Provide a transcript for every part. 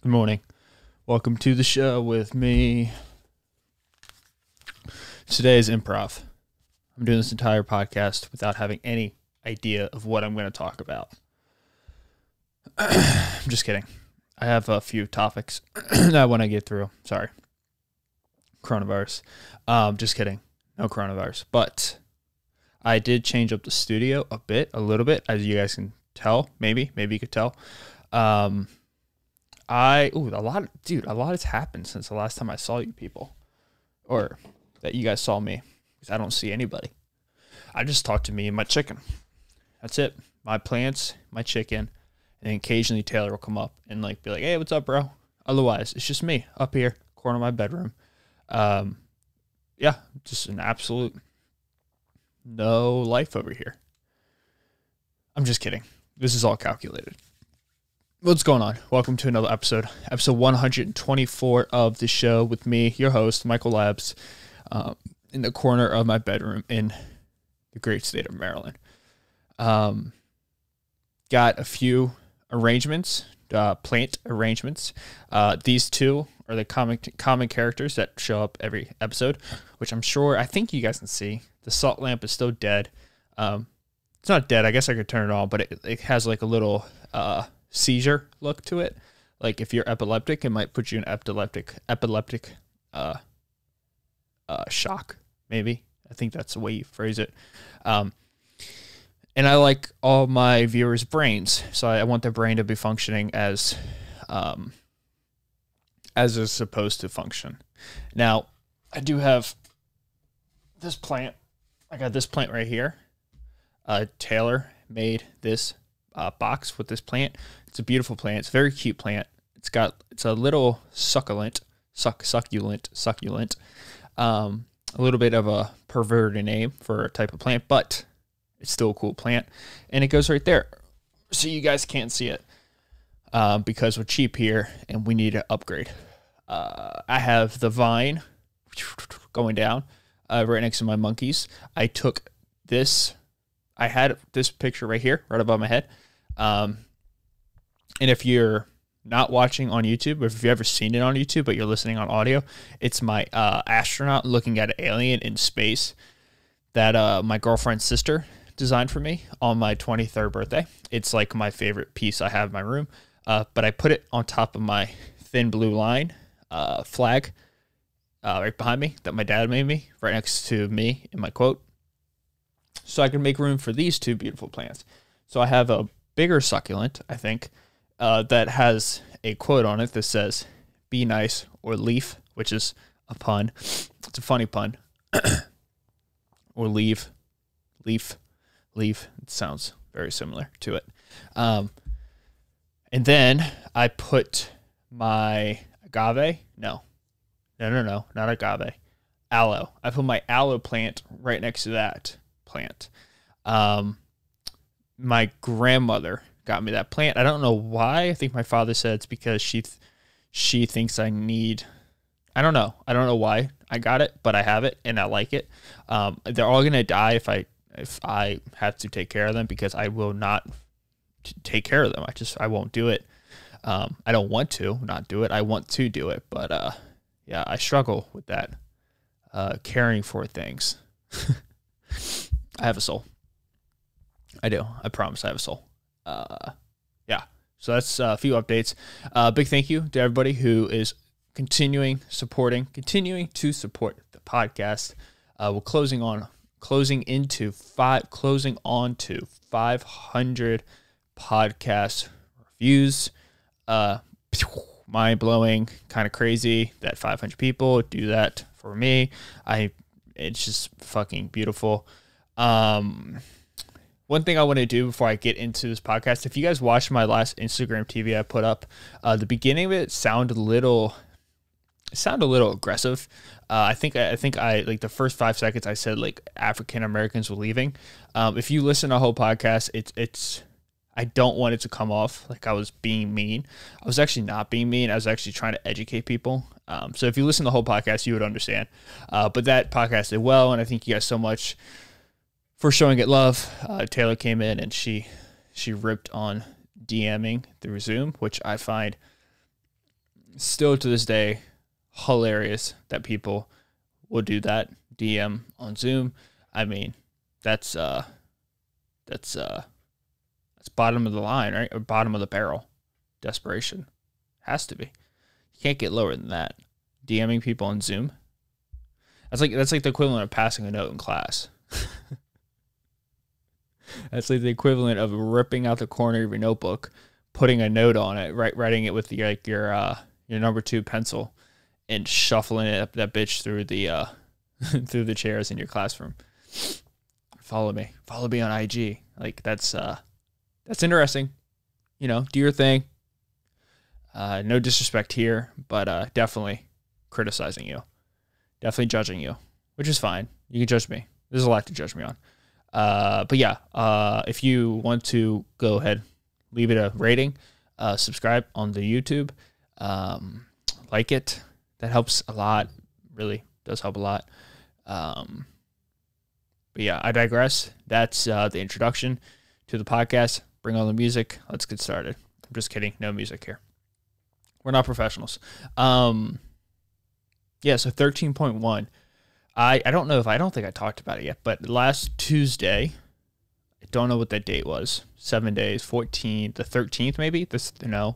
Good morning. Welcome to the show with me. Today is improv. I'm doing this entire podcast without having any idea of what I'm going to talk about. I'm just kidding. I have a few topics that I want to get through. Sorry. Coronavirus. Just kidding. No coronavirus. But I did change up the studio a little bit, as you guys can tell. Maybe you could tell. A lot has happened since the last time I saw you people, or that you guys saw me, because I don't see anybody. I just talk to me and my chicken. That's it. My plants, my chicken, and then occasionally Taylor will come up and be like, "Hey, what's up, bro?" Otherwise, it's just me up here, corner of my bedroom. Just an absolute no life over here. I'm just kidding. This is all calculated. What's going on? Welcome to another episode 124 of the show with me, your host, Michael Labs, in the corner of my bedroom in the great state of Maryland. Got a few arrangements, plant arrangements. These two are the common characters that show up every episode, which I think you guys can see. The salt lamp is still dead. It's not dead. I guess I could turn it on, but it has like a little seizure look to it. Like if you're epileptic, it might put you in epileptic shock, maybe. I think that's the way you phrase it. And I like all my viewers' brains, so I want their brain to be functioning as it's supposed to function. Now, I do have this plant. I got this plant right here. Taylor made this box with this plant. It's a beautiful plant. It's a very cute plant. It's a little succulent. A little bit of a perverted name for a type of plant, but it's still a cool plant. And it goes right there. So you guys can't see it because we're cheap here and we need to upgrade. I have the vine going down right next to my monkeys. I had this picture right here, right above my head. And if you're not watching on YouTube, or if you've ever seen it on YouTube, but you're listening on audio, it's my astronaut looking at an alien in space that my girlfriend's sister designed for me on my 23rd birthday. It's like my favorite piece I have in my room. But I put it on top of my thin blue line flag right behind me that my dad made me, right next to me in my quote. So I can make room for these two beautiful plants. So I have a bigger succulent, I think, that has a quote on it that says, "Be nice or leaf," which is a pun. It's a funny pun. Or leave. It sounds very similar to it. And then I put my agave. No, not agave. Aloe. I put my aloe plant right next to that plant. My grandmother got me that plant. I don't know why. I think my father said it's because she thinks I need. I don't know why I got it, but I have it and I like it. They're all gonna die if I have to take care of them, because I will not take care of them. I won't do it. I don't want to not do it. I want to do it, but I struggle with that. Caring for things. I have a soul. I do. I promise I have a soul. So that's a few updates. Big thank you to everybody who is continuing to support the podcast. We're closing on to 500 podcast reviews. Mind blowing, kind of crazy that 500 people do that for me. It's just fucking beautiful. One thing I want to do before I get into this podcast, if you guys watched my last Instagram TV I put up, the beginning of it sounded a little aggressive. I think I like the first 5 seconds I said like African Americans were leaving. If you listen to the whole podcast, it's I don't want it to come off like I was being mean. I was actually not being mean. I was actually trying to educate people. So if you listen to the whole podcast, you would understand. But that podcast did well, and I thank you guys so much for showing it love. Taylor came in and she ripped on DMing through Zoom, which I find Still to this day, hilarious that people will do that. DM on Zoom. I mean, that's bottom of the line, right? Or bottom of the barrel. Desperation. Has to be. You can't get lower than that. DMing people on Zoom. That's like the equivalent of passing a note in class. That's like the equivalent of ripping out the corner of your notebook, putting a note on it, writing it with your number 2 pencil, and shuffling it up that bitch through the through the chairs in your classroom. Follow me on IG. Like that's interesting. You know, do your thing. No disrespect here, but definitely criticizing you, definitely judging you, which is fine. You can judge me. There's a lot to judge me on. But yeah, if you want to go ahead, leave it a rating, subscribe on the YouTube, like it. That helps a lot. Really does help a lot. But yeah, I digress. That's the introduction to the podcast. Bring on the music. Let's get started. I'm just kidding. No music here. We're not professionals. Yeah, so 13.1. I don't think I talked about it yet, but last Tuesday, I don't know what that date was. 7 days, 14, the 13th maybe? The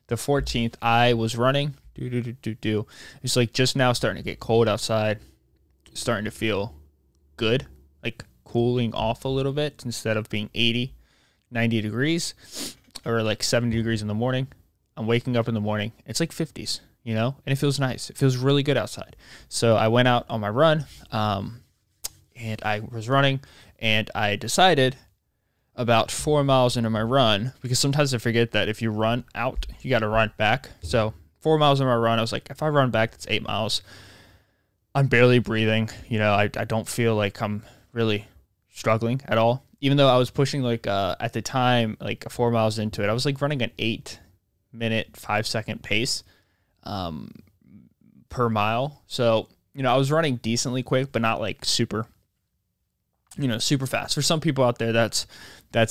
14th, I was running. It's like just now starting to get cold outside. Starting to feel good, like cooling off a little bit instead of being 80, 90 degrees or like 70 degrees in the morning. I'm waking up in the morning. It's like 50s. You know, and it feels nice. It feels really good outside. So I went out on my run, and I was running, and I decided about 4 miles into my run, because sometimes I forget that if you run out, you got to run back. So 4 miles into my run, I was like, if I run back, that's 8 miles. I'm barely breathing. You know, I don't feel like I'm really struggling at all. Even though I was pushing like at the time, like 4 miles into it, I was like running an 8-minute, 5-second pace. Per mile. So, you know, I was running decently quick, but not like super fast. For some people out there, that's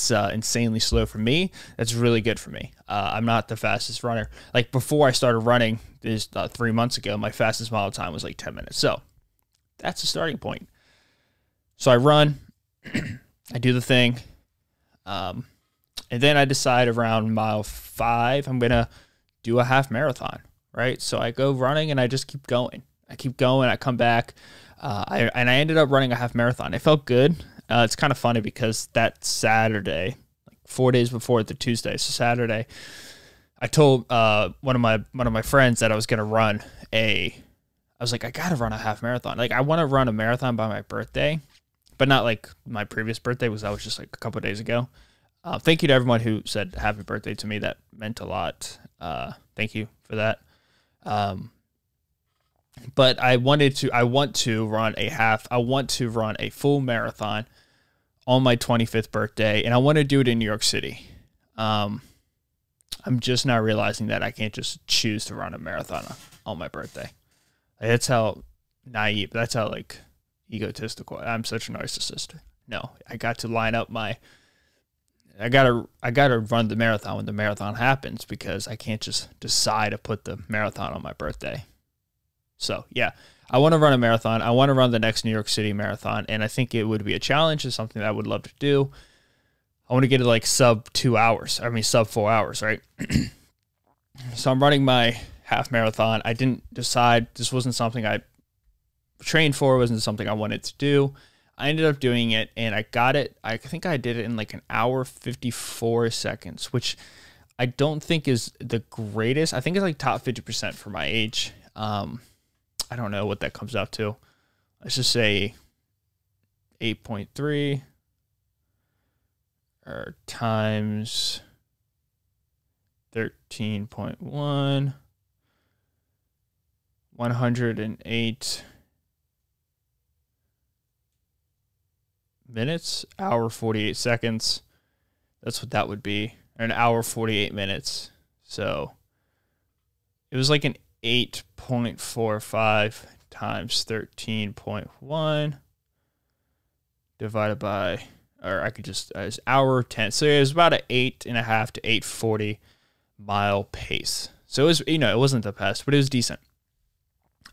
insanely slow. For me, that's really good for me. I'm not the fastest runner. Like before I started running this 3 months ago, my fastest mile time was like 10 minutes. So that's the starting point. So I run, I do the thing. And then I decide around mile 5, I'm going to do a half marathon. Right. So I go running and I just keep going. I come back. I ended up running a half marathon. It felt good. It's kind of funny because that Saturday, like 4 days before the Tuesday, so Saturday, I told one of my friends that I was going to run I was like, I got to run a half marathon. Like I want to run a marathon by my birthday, but not like my previous birthday, was that was just like a couple of days ago. Thank you to everyone who said happy birthday to me. That meant a lot. Thank you for that. But I want to run a full marathon on my 25th birthday, and I want to do it in New York City. I'm just now realizing that I can't just choose to run a marathon on my birthday. That's how naive, that's how like egotistical. I'm such a narcissist. No, I got to line up I gotta run the marathon when the marathon happens, because I can't just decide to put the marathon on my birthday. So yeah, I want to run a marathon. I want to run the next New York City marathon, and I think it would be a challenge. It's something that I would love to do. I want to get it like sub 4 hours, right? So I'm running my half marathon. I didn't decide. This wasn't something I trained for. It wasn't something I wanted to do. I ended up doing it, and I got it. I think I did it in like an hour, 54 seconds, which I don't think is the greatest. I think it's like top 50% for my age. I don't know what that comes out to. Let's just say 8.3 or times 13.1, 108 minutes, hour 48 seconds. That's what that would be. An hour 48 minutes. So it was like an 8.45 times 13.1 divided by, or I could just, it's hour 10. So it was about an 8.5 to 8:40 mile pace. So it was, it wasn't the best, but it was decent.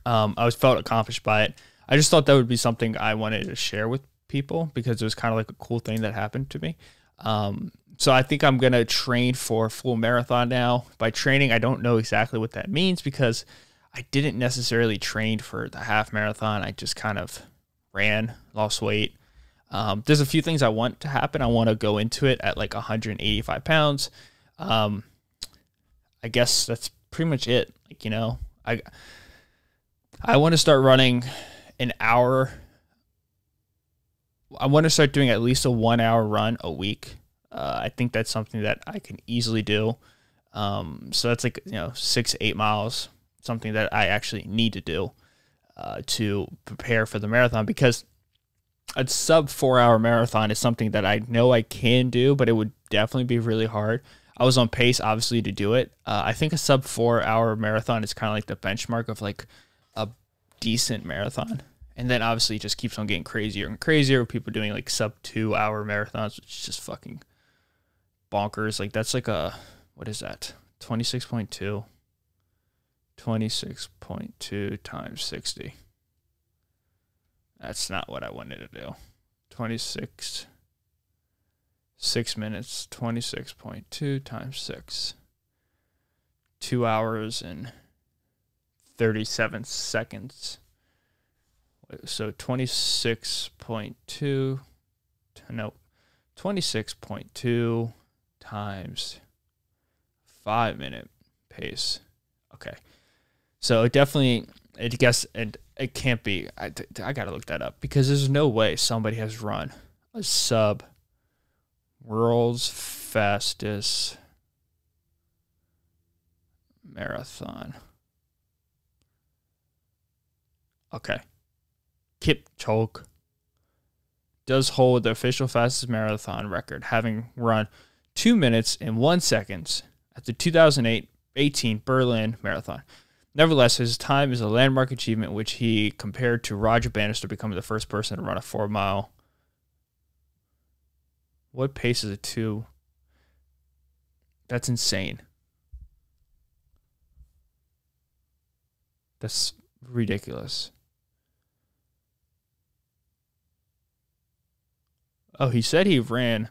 I was felt accomplished by it. I just thought that would be something I wanted to share with people because it was kind of like a cool thing that happened to me. So I think I'm going to train for a full marathon now. By training, I don't know exactly what that means because I didn't necessarily train for the half marathon. I just kind of ran, lost weight. There's a few things I want to happen. I want to go into it at like 185 pounds. I guess that's pretty much it. Like, I want to start running an hour. I want to start doing at least a 1 hour run a week. I think that's something that I can easily do. So that's like, 6 to 8 miles, something that I actually need to do to prepare for the marathon, because a sub 4 hour marathon is something that I know I can do, but it would definitely be really hard. I was on pace, obviously, to do it. I think a sub 4 hour marathon is kind of like the benchmark of like a decent marathon. And then obviously it just keeps on getting crazier and crazier with people doing like sub 2 hour marathons, which is just fucking bonkers. Like that's like what is that? 26.2. 26.2 times 60. That's not what I wanted to do. 6 minutes, 26.2 times 6. 2 hours and 37 seconds. So 26.2 times 5 minute pace. Okay. So it definitely, I guess, and it can't be, I got to look that up because there's no way somebody has run a sub world's fastest marathon. Okay. Kipchoge does hold the official fastest marathon record, having run 2 minutes and 1 second at the 2018 Berlin Marathon. Nevertheless, his time is a landmark achievement, which he compared to Roger Bannister becoming the first person to run a 4 mile. What pace is it to? That's insane. That's ridiculous. Oh, he said he ran.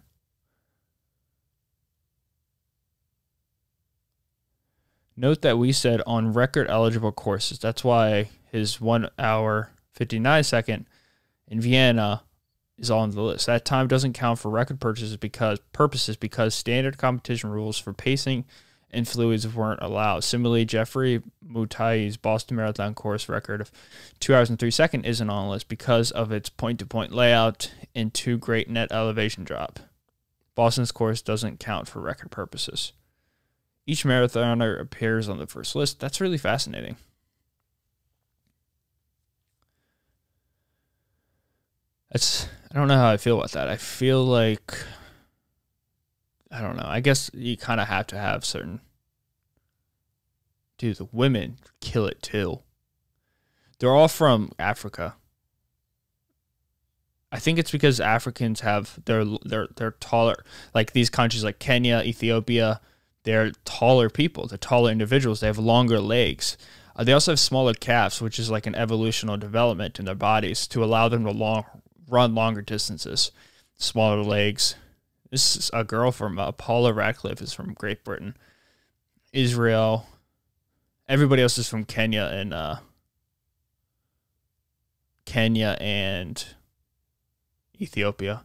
Note that we said on record eligible courses. That's why his 1 hour 59 second in Vienna is on the list. That time doesn't count for record purposes because standard competition rules for pacing and fluids weren't allowed. Similarly, Jeffrey Mutai's Boston Marathon course record of 2 hours and 3 seconds isn't on the list because of its point-to-point layout and too great net elevation drop. Boston's course doesn't count for record purposes. Each marathoner appears on the first list. That's really fascinating. I don't know how I feel about that. I feel like, I don't know. I guess you kind of have to have certain. Dude, the women kill it too. They're all from Africa. I think it's because Africans have they're taller. Like these countries like Kenya, Ethiopia, they're taller people. They're taller individuals. They have longer legs. They also have smaller calves, which is like an evolutional development in their bodies to allow them to run longer distances. Smaller legs. This is a girl from Paula Radcliffe is from Great Britain. Israel. Everybody else is from Kenya and Ethiopia.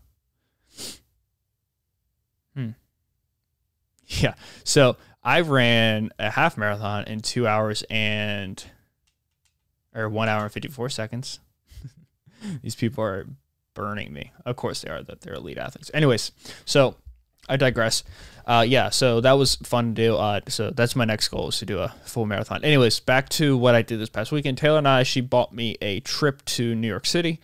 Yeah. So I ran a half marathon in 2 hours or 1 hour and 54 seconds. These people are burning me. Of course they are, that they're elite athletes. Anyways, so I digress. Yeah, so that was fun to do. So that's my next goal, is to do a full marathon. Anyways, back to what I did this past weekend. Taylor and she bought me a trip to New York City,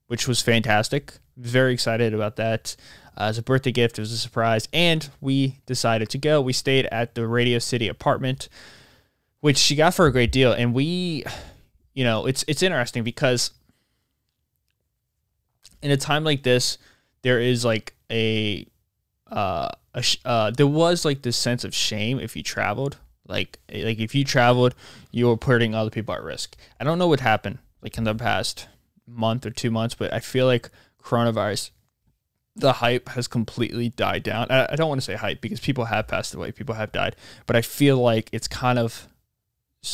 which was fantastic. Very excited about that. As a birthday gift, it was a surprise, and we decided to go. We stayed at the Radio City apartment, which she got for a great deal, and we, it's interesting because in a time like this, there is like a there was like this sense of shame if you traveled. Like if you traveled, you were putting other people at risk. I don't know what happened like in the past month or 2 months, but I feel like coronavirus, the hype has completely died down. I don't want to say hype because people have passed away, people have died, but I feel like it's kind of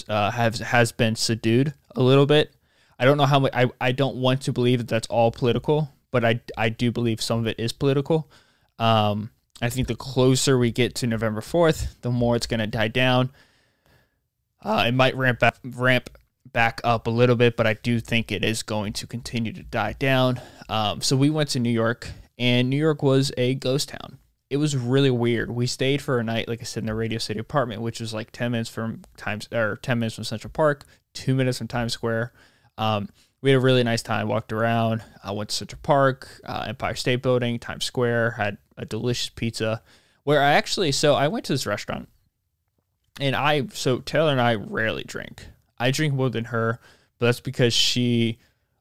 has been subdued a little bit. I don't know how much. I don't want to believe that that's all political, but I do believe some of it is political. I think the closer we get to November 4th, the more it's going to die down. It might ramp back up a little bit, but I do think it is going to continue to die down. So we went to New York, and New York was a ghost town. It was really weird. We stayed for a night, like I said, in the Radio City apartment, which was like 10 minutes from 10 minutes from Central Park, 2 minutes from Times Square. We had a really nice time, walked around. I went to Central Park, Empire State Building, Times Square, had a delicious pizza. So I went to this restaurant, and Taylor and I rarely drink. I drink more than her, but that's because she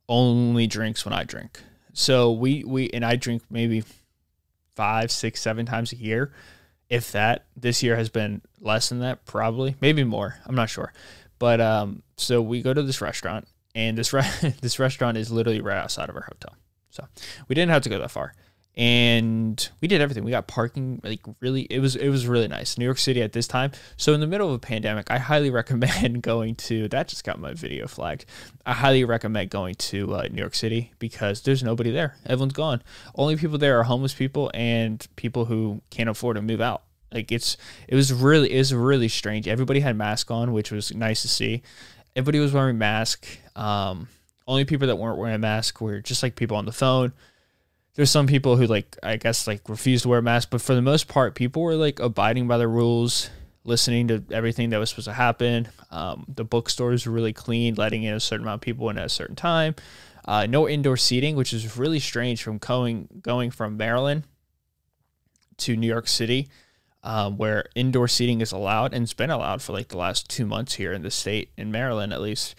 only drinks when I drink. So I drink maybe 5, 6, 7 times a year. If that. This year has been less than that, probably. Maybe more. I'm not sure. But so we go to this restaurant, and this restaurant is literally right outside of our hotel. So we didn't have to go that far. And we did everything. We got parking, like really, it was really nice. New York City at this time. So in the middle of a pandemic, I highly recommend going to, that just got my video flagged. I highly recommend going to New York City because there's nobody there. Everyone's gone. Only people there are homeless people and people who can't afford to move out. Like it was really strange. Everybody had masks on, which was nice to see. Everybody was wearing masks. Only people that weren't wearing a mask were just like people on the phone. There's some people who refused to wear a mask, but for the most part, people were like abiding by the rules, listening to everything that was supposed to happen. The bookstores were really clean, letting in a certain amount of people in at a certain time. No indoor seating, which is really strange from going from Maryland to New York City, where indoor seating is allowed, and it's been allowed for like the last 2 months here in the state, in Maryland at least.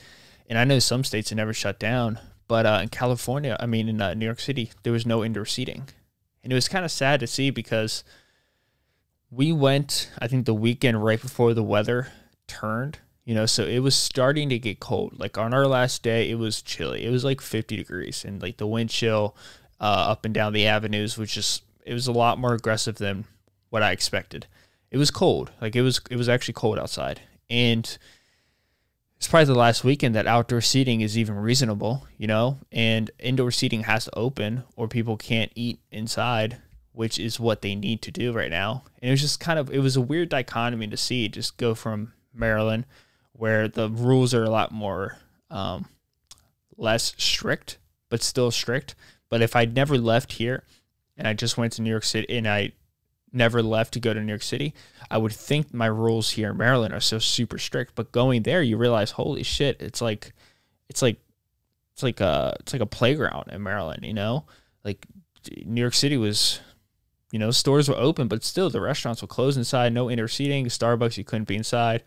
And I know some states have never shut down. But in California, in New York City, there was no indoor seating. And it was kind of sad to see because we went, I think, the weekend right before the weather turned, so it was starting to get cold. Like on our last day, it was chilly. It was like 50 degrees and like the wind chill up and down the avenues, it was a lot more aggressive than what I expected. It was cold. Like it was actually cold outside. And it's probably the last weekend that outdoor seating is even reasonable, and indoor seating has to open or people can't eat inside, which is what they need to do right now. And it was just it was a weird dichotomy to see, just go from Maryland where the rules are a lot more less strict, but still strict. But if I'd never left here and I just went to New York City and I never left to go to New York City, I would think my rules here in Maryland are so super strict, but going there, you realize, holy shit, it's like a playground in Maryland, like New York City was, stores were open, but still the restaurants were closed inside, no indoor seating, Starbucks, you couldn't be inside.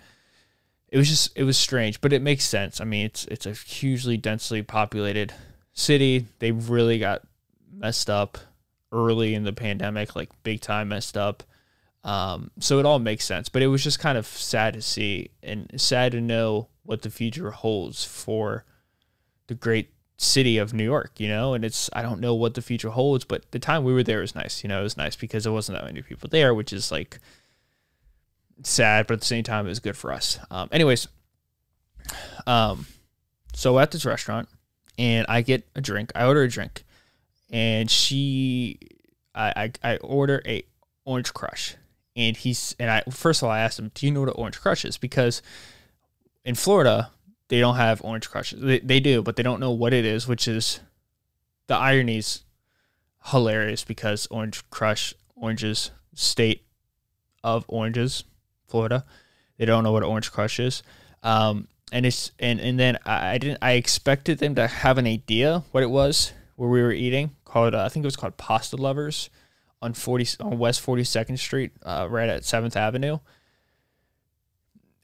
It was strange, but it makes sense. It's a hugely densely populated city. They really got messed up early in the pandemic, like big time messed up. So it all makes sense, but it was just kind of sad to see and sad to know what the future holds for the great city of New York, and I don't know what the future holds, but the time we were there was nice. It was nice because there wasn't that many people there, which is like sad, but at the same time, it was good for us. So at this restaurant and I order a drink. And I order a Orange Crush, and first of all I asked him, do you know what an Orange Crush is? Because in Florida they don't have Orange Crushes. They do, but they don't know what it is, which is the irony's hilarious because Orange Crush, oranges, state of oranges, Florida. They don't know what an Orange Crush is. And then I expected them to have an idea what it was where we were eating, called I think it was called Pasta Lovers on West 42nd Street, right at 7th Avenue.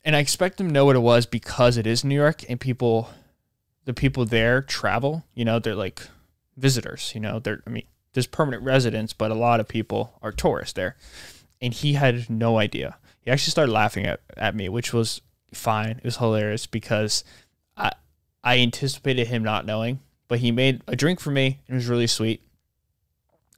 And I expect them to know what it was because it is New York and the people there travel, they're like visitors, there's permanent residents, but a lot of people are tourists there. and he had no idea. He actually started laughing at me, which was fine. It was hilarious because I anticipated him not knowing, but he made a drink for me. It was really sweet.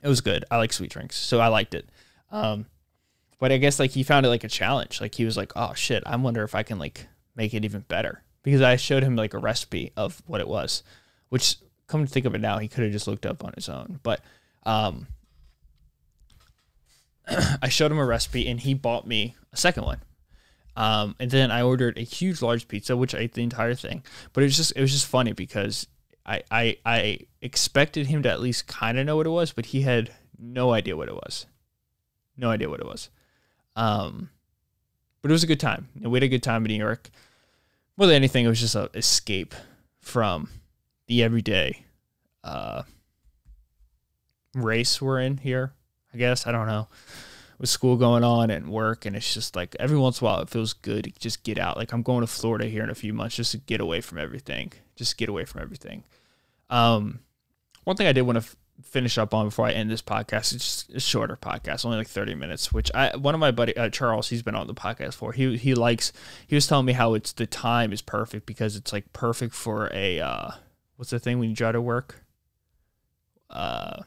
It was good. I like sweet drinks, so I liked it. But I guess like he found it like a challenge. Like he was like, oh shit, I wonder if I can like make it even better, because I showed him like a recipe of what it was, which, come to think of it now, he could have just looked up on his own. But I showed him a recipe and he bought me a second one. And then I ordered a huge large pizza, which I ate the entire thing. But it was just funny because I expected him to at least kind of know what it was, but he had no idea what it was. No idea what it was. But it was a good time. We had a good time in New York. More than anything, it was just an escape from the everyday race we're in here, I guess. I don't know. With school going on and work, and it's just like every once in a while it feels good to just get out. Like I'm going to Florida here in a few months just to get away from everything. One thing I did want to finish up on before I end this podcast, it's just a shorter podcast, only like 30 minutes, which one of my buddy, Charles, he's been on the podcast for, he was telling me how the time is perfect because it's like perfect for a, what's the thing when you drive to work? What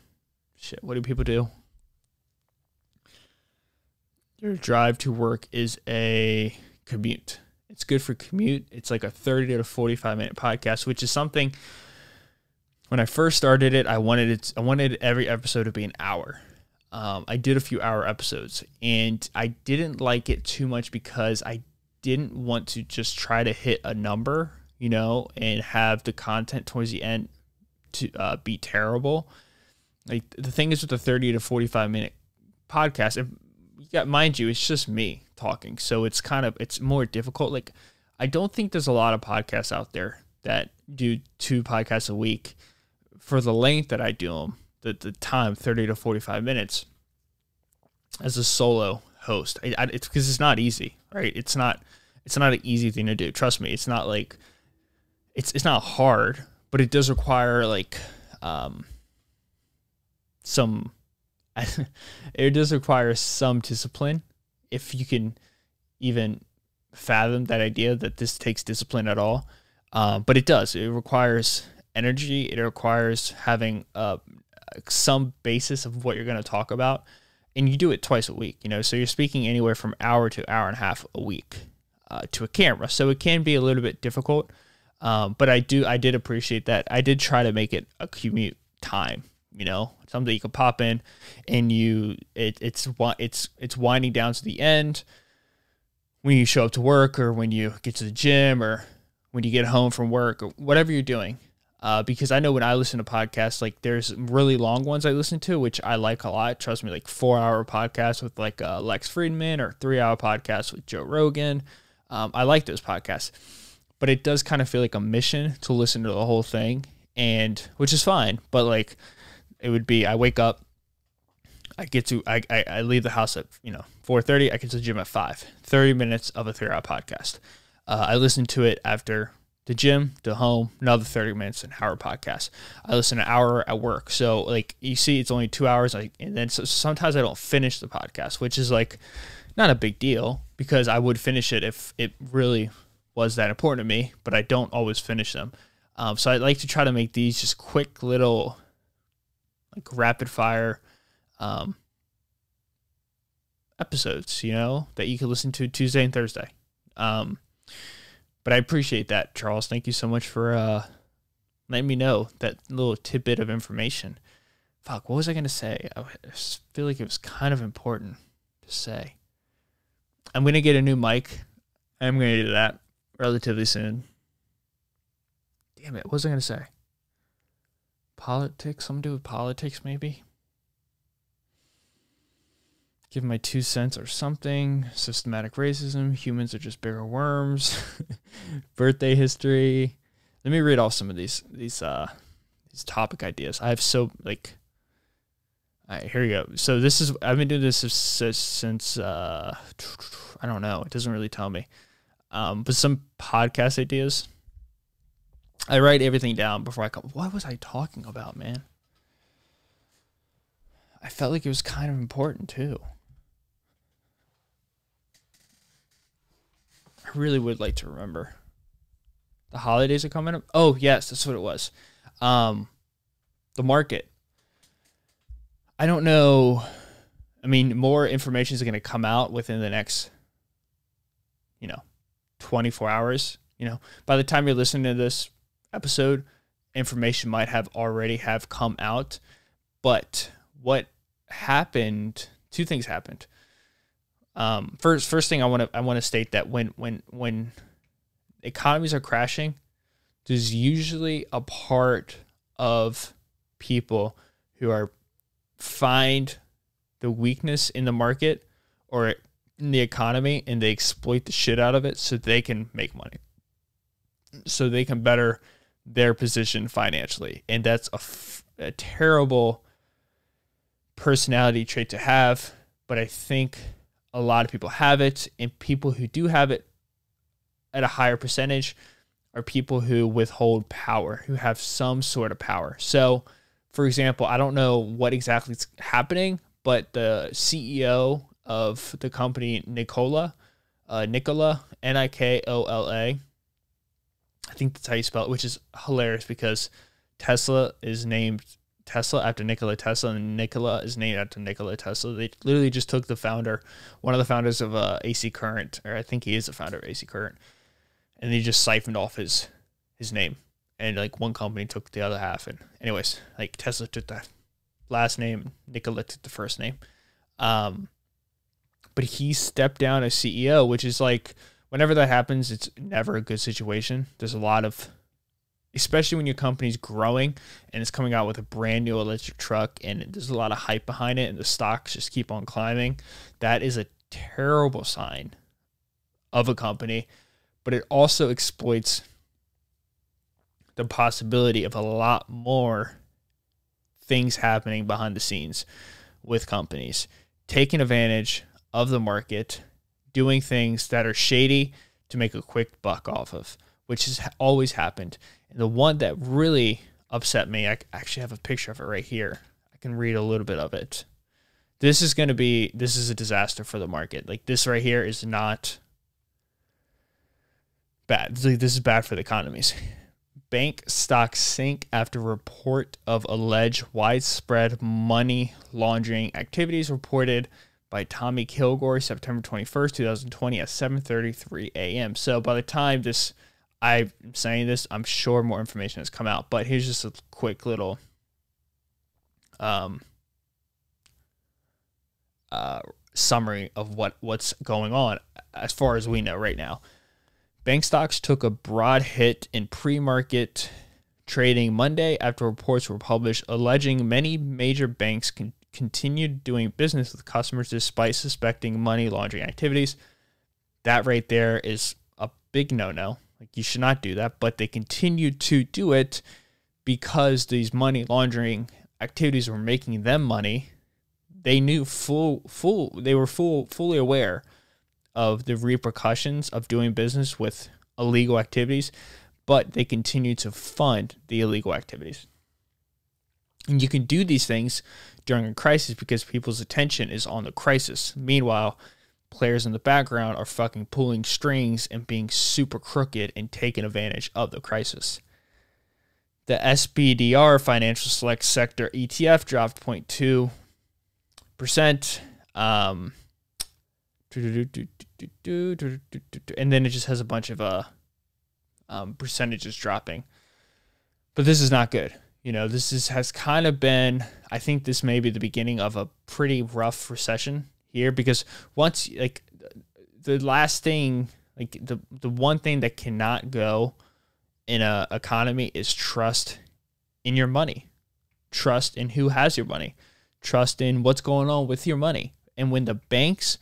do people do? Your drive to work is a commute. It's good for commute. It's like a 30 to 45 minute podcast, which is something when I first started it, I wanted every episode to be an hour. I did a few hour episodes and I didn't like it too much because I didn't want to just try to hit a number, and have the content towards the end to be terrible. Like the thing is with the 30 to 45 minute podcast, mind you, it's just me talking. So it's more difficult. Like I don't think there's a lot of podcasts out there that do 2 podcasts a week for the length that I do them, the time, 30 to 45 minutes as a solo host. It's because it's not easy, right? It's not an easy thing to do. Trust me. It's not like, it's not hard, but it does require like, it does require some discipline, if you can even fathom that idea that this takes discipline at all. But it does. It requires energy. It requires having some basis of what you're going to talk about, and you do it twice a week. So you're speaking anywhere from hour to hour and a half a week to a camera. So it can be a little bit difficult. But I did appreciate that. I did try to make it a commute time. Something you can pop in, and it's winding down to the end when you show up to work, or when you get to the gym, or when you get home from work, or whatever you're doing. Because I know when I listen to podcasts, like there's really long ones I listen to, which I like a lot. Trust me, like 4-hour podcasts with like Lex Friedman, or 3-hour podcasts with Joe Rogan. I like those podcasts, but it does kind of feel like a mission to listen to the whole thing, and which is fine. But like, it would be, I wake up, I leave the house at 4:30. I get to the gym at 5. 30 minutes of a 3-hour podcast. I listen to it after the gym, to home, another 30 minutes, an hour podcast. I listen an hour at work. So like you see, it's only 2 hours. And then sometimes I don't finish the podcast, which is like not a big deal, because I would finish it if it really was that important to me, but I don't always finish them. So I like to try to make these just quick little, like rapid fire episodes, that you can listen to Tuesday and Thursday. But I appreciate that, Charles. Thank you so much for letting me know that little tidbit of information. Fuck, what was I going to say? I feel like it was kind of important to say. I'm going to get a new mic. I'm going to do that relatively soon. Damn it, what was I going to say? Politics, something to do with politics, maybe? Give my 2 cents or something. Systematic racism. Humans are just bigger worms. Birthday history. Let me read off some of these topic ideas. I have all right, here we go. So I've been doing this since I don't know. It doesn't really tell me. But some podcast ideas. I write everything down before I come. What was I talking about, man? I felt like it was kind of important too. I really would like to remember. The holidays are coming up. Oh, yes, that's what it was. The market. I don't know. I mean, more information is going to come out within the next, 24 hours. By the time you're listening to this episode, information might have already have come out. But what happened? Two things happened. First thing I want to state that when economies are crashing, there's usually a part of people who are find the weakness in the market or in the economy, and they exploit the shit out of it so they can make money, so they can better their position financially. And that's a terrible personality trait to have, but I think a lot of people have it, and people who do have it at a higher percentage are people who withhold power, who have some sort of power. So, for example, I don't know what exactly is happening, but the CEO of the company Nikola, Nikola, Nikola, I think that's how you spell it, which is hilarious because Tesla is named Tesla after Nikola Tesla, and Nikola is named after Nikola Tesla. They literally just took one of the founders of AC Current, or I think he is the founder of AC Current, and they just siphoned off his name. And like one company took the other half. And anyways, like Tesla took the last name, Nikola took the first name. But he stepped down as CEO, which is like, whenever that happens, it's never a good situation. There's a lot of, especially when your company's growing and it's coming out with a brand new electric truck and there's a lot of hype behind it and the stocks just keep on climbing. That is a terrible sign of a company, but it also exploits the possibility of a lot more things happening behind the scenes with companies, taking advantage of the market, doing things that are shady to make a quick buck off of, which has always happened. And the one that really upset me, I actually have a picture of it right here. I can read a little bit of it. This is a disaster for the market. Like, this right here is not bad. This is bad for the economies. Bank stocks sink after report of alleged widespread money laundering activities, reported by Tommy Kilgore, September 21st, 2020 at 7:33 a.m. So by the time I'm saying this, I'm sure more information has come out, but here's just a quick little summary of what's going on as far as we know right now. Bank stocks took a broad hit in pre-market trading Monday after reports were published alleging many major banks continued doing business with customers despite suspecting money laundering activities. That right there is a big no-no. Like, you should not do that, but they continued to do it because these money laundering activities were making them money. They knew they were fully aware of the repercussions of doing business with illegal activities, but they continue to fund the illegal activities. And you can do these things during a crisis because people's attention is on the crisis. Meanwhile, players in the background are fucking pulling strings and being super crooked and taking advantage of the crisis. The SPDR Financial Select Sector ETF dropped 0.2%. And then it just has a bunch of percentages dropping. But this is not good. Has kind of been, I think this may be the beginning of a pretty rough recession here, because once, like, the last thing, like the one thing that cannot go in a economy is trust in your money, trust in who has your money, trust in what's going on with your money. And when the banks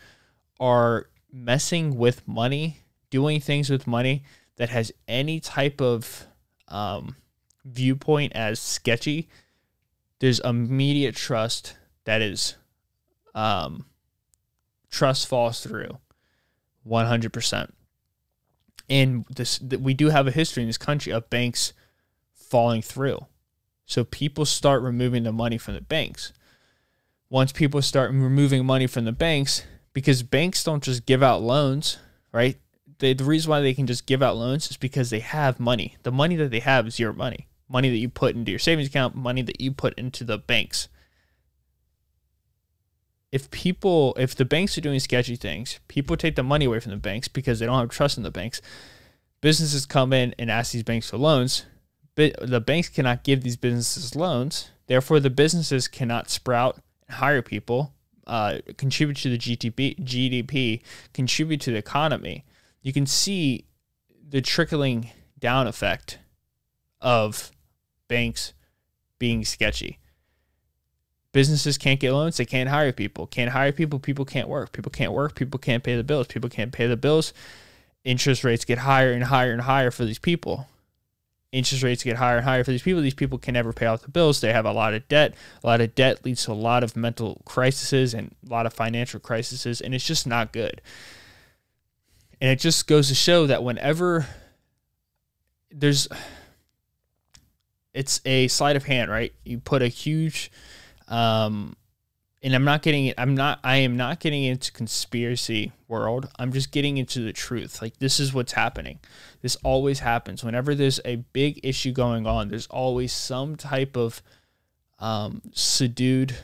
are messing with money, doing things with money that has any type of viewpoint as sketchy, there's immediate trust that is trust falls through 100%. And we do have a history in this country of banks falling through. So people start removing the money from the banks. Once people start removing money from the banks, because banks don't just give out loans, right? the reason why they can just give out loans is because they have money. The money that they have is your money. Money that you put into your savings account, money that you put into the banks. If the banks are doing sketchy things, people take the money away from the banks because they don't have trust in the banks. Businesses come in and ask these banks for loans. The banks cannot give these businesses loans. Therefore, the businesses cannot sprout and hire people, contribute to the GDP, contribute to the economy. You can see the trickling down effect of banks being sketchy. Businesses can't get loans. They can't hire people. Can't hire people. People can't work. People can't work. People can't pay the bills. People can't pay the bills. Interest rates get higher and higher and higher for these people. Interest rates get higher and higher for these people. These people can never pay off the bills. They have a lot of debt. A lot of debt leads to a lot of mental crises and a lot of financial crises, and it's just not good. And it just goes to show that whenever it's a sleight of hand, right? You put a huge, and I am not getting into conspiracy world. I'm just getting into the truth. Like, this is what's happening. This always happens. Whenever there's a big issue going on, there's always some type of subdued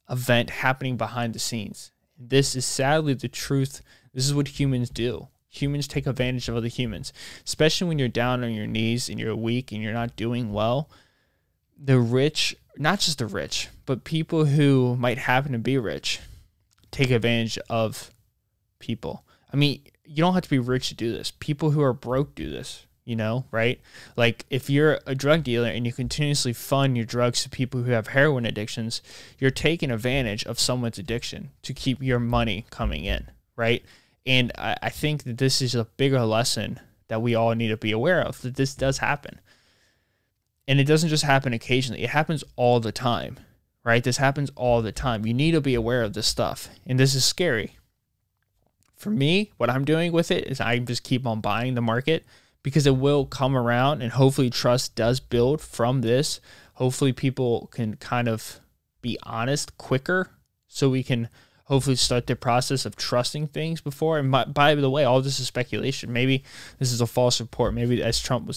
event happening behind the scenes. This is sadly the truth. This is what humans do. Humans take advantage of other humans, especially when you're down on your knees and you're weak and you're not doing well. The rich, not just the rich, but people who might happen to be rich, take advantage of people. I mean, you don't have to be rich to do this. People who are broke do this, right? Like, if you're a drug dealer and you continuously fund your drugs to people who have heroin addictions, you're taking advantage of someone's addiction to keep your money coming in, right? And I think that this is a bigger lesson that we all need to be aware of, that this does happen. And it doesn't just happen occasionally. It happens all the time, right? This happens all the time. You need to be aware of this stuff. And this is scary. For me, what I'm doing with it is I just keep on buying the market, because it will come around, and hopefully trust does build from this. Hopefully people can kind of be honest quicker, so we can hopefully start the process of trusting things before. And by the way, all this is speculation. Maybe this is a false report. Maybe, as Trump would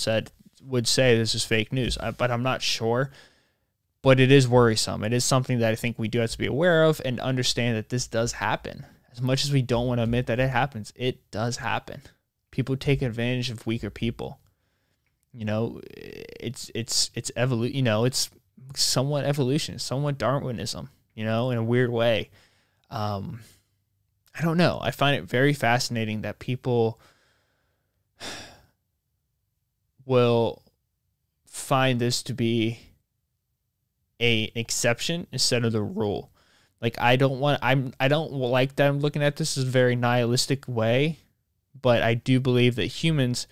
say this is fake news, but I'm not sure. But it is worrisome. It is something that I think we do have to be aware of and understand that this does happen. As much as we don't want to admit that it happens, it does happen. People take advantage of weaker people. It's evolution. It's somewhat evolution, somewhat Darwinism. In a weird way. I don't know. I find it very fascinating that people will find this to be an exception instead of the rule. Like, I don't like that I'm looking at this as a very nihilistic way, but I do believe that humans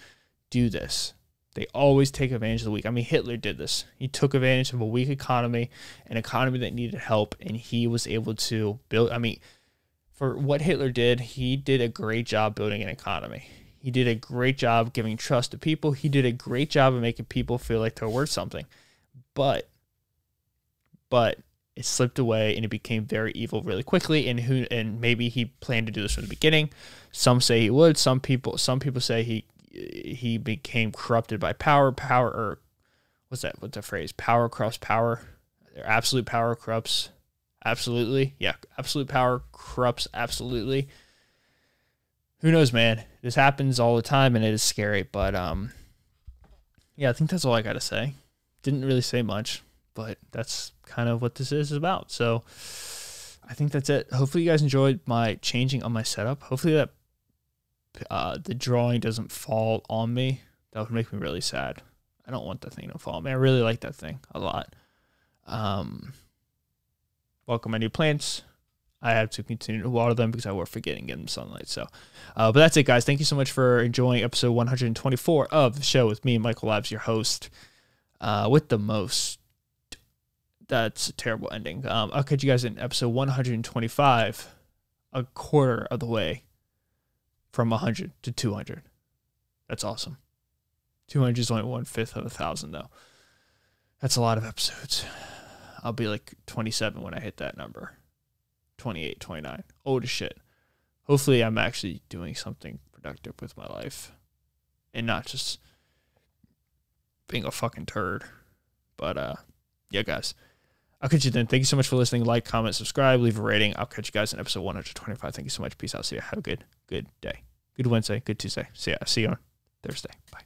do this. They always take advantage of the weak. I mean, Hitler did this. He took advantage of a weak economy, an economy that needed help, and he was able to build. I mean, for what Hitler did, he did a great job building an economy. He did a great job giving trust to people. He did a great job of making people feel like they're worth something. But it slipped away, and it became very evil really quickly. And maybe he planned to do this from the beginning. Some say he would. Some people say he became corrupted by power, or what's the phrase? Power corrupts power. Absolute power corrupts absolutely. Yeah, absolute power corrupts absolutely. Who knows, man? This happens all the time, and it is scary. But yeah, I think that's all I got to say. Didn't really say much, but that's kind of what this is about. So I think that's it. Hopefully you guys enjoyed my changing on my setup. Hopefully that the drawing doesn't fall on me. That would make me really sad. I don't want that thing to fall on me. I really like that thing a lot. Welcome my new plants. I have to continue to water them because I will forget and get them sunlight. So, but that's it, guys. Thank you so much for enjoying episode 124 of the show with me, Michael Labs, your host, with the most. That's a terrible ending. I'll catch you guys in episode 125, a quarter of the way from 100 to 200. That's awesome. 200 is only 1/5 of 1,000, though. That's a lot of episodes. I'll be like 27 when I hit that number. 28, 29. Old as shit. Hopefully I'm actually doing something productive. productive with my life and not just being a fucking turd. But yeah, guys, I'll catch you then. Thank you so much for listening. Like, comment, subscribe, leave a rating. I'll catch you guys in episode 125. Thank you so much. Peace out. See you. Have a good day. Good Wednesday. Good Tuesday. See you on Thursday. Bye.